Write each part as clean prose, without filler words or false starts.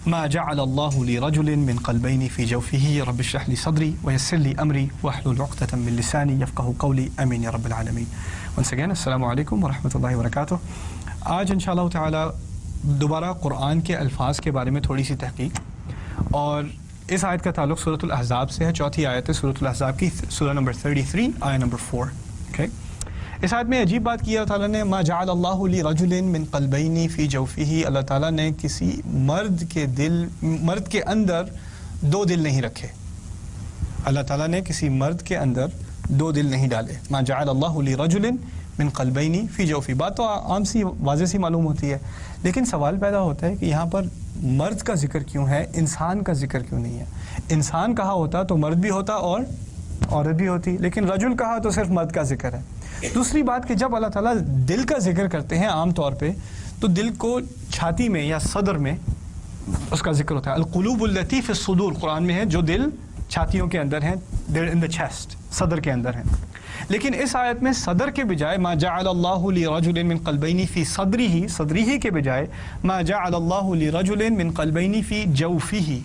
ما جعل الله لرجل من قلبين في جوفه رب اشرح لي صدري ويسر لي امري واحلل عقدة من لساني يفقهوا قولي امين يا رب العالمين. Once again السلام علیکم ورحمۃ اللہ وبرکاتہ. آج انشاءاللہ تعالی دوبارہ قرآن کے الفاظ کے بارے میں تھوڑی سی تحقیق، اور اس آیت کا تعلق سورۃ الاحزاب سے ہے. چوتھی آیت ہے سورۃ الاحزاب کی، سورہ نمبر 33 آیت نمبر 4. اوکے، اس آیت میں عجیب بات کی ہے اللہ تعالیٰ نے، ما جعل اللہ لرجل من قلبین فی جوفہ، اللہ تعالیٰ نے کسی مرد کے اندر دو دل نہیں رکھے. اللہ تعالیٰ نے کسی مرد کے اندر دو دل نہیں ڈالے. ما جعل اللہ لرجل من قلبین فی جوفہ، بات تو عام سی واضح سی معلوم ہوتی ہے، لیکن سوال پیدا ہوتا ہے کہ یہاں پر مرد کا ذکر کیوں ہے، انسان کا ذکر کیوں نہیں ہے؟ انسان کہا ہوتا تو مرد بھی ہوتا اور عورت بھی ہوتی، لیکن رجل کہا تو صرف مرد کا ذکر ہے. دوسری بات کہ جب اللہ تعالیٰ دل کا ذکر کرتے ہیں عام طور پہ تو دل کو چھاتی میں یا صدر میں اس کا ذکر ہوتا ہے. القلوب التی فی الصدور قرآن میں ہے، جو دل چھاتیوں کے اندر ہیں، they're in the chest، صدر کے اندر ہیں. لیکن اس آیت میں صدر کے بجائے ما جعل اللہ لرجل من قلبین فی صدرہ کے بجائے ما جعل اللہ لرجل من قلبین فی جوفہ،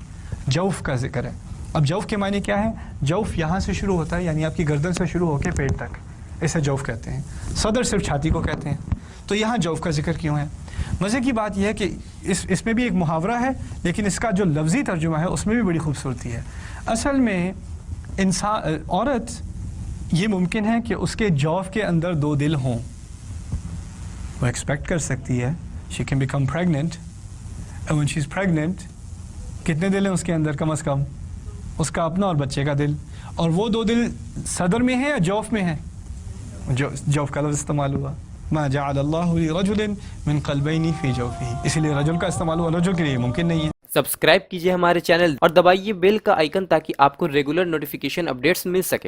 جوف کا ذکر ہے. اب جوف کے معنی کیا ہے؟ جوف یہاں سے شروع ہوتا ہے، یعنی آپ کی گردن سے شروع ہو کے پیٹ تک، اسے جوف کہتے ہیں. صدر صرف چھاتی کو کہتے ہیں. تو یہاں جوف کا ذکر کیوں ہے؟ مزے کی بات یہ ہے کہ اس میں بھی ایک محاورہ ہے، لیکن اس کا جو لفظی ترجمہ ہے اس میں بھی بڑی خوبصورتی ہے. اصل میں عورت یہ ممکن ہے کہ اس کے جوف کے اندر دو دل ہوں. وہ ایکسپیکٹ کر سکتی ہے، she can become pregnant, and when she is pregnant کتنے دل ہیں اس کے اندر؟ کم از کم اس کا اپنا اور بچے کا دل. اور وہ دو دل صدر میں ہیں یا جوف میں ہیں؟ جوف کا لفظ استعمال ہوا، ما جعل اللہ لرجل من قلبین فی جوفہ، اسی لیے رجل کا استعمال ہوا، رجل کے لیے ممکن نہیں ہے. سبسکرائب کیجئے ہمارے چینل اور دبائیے بیل کا آئیکن تاکہ آپ کو ریگولر نوٹیفیکیشن اپڈیٹس مل سکے.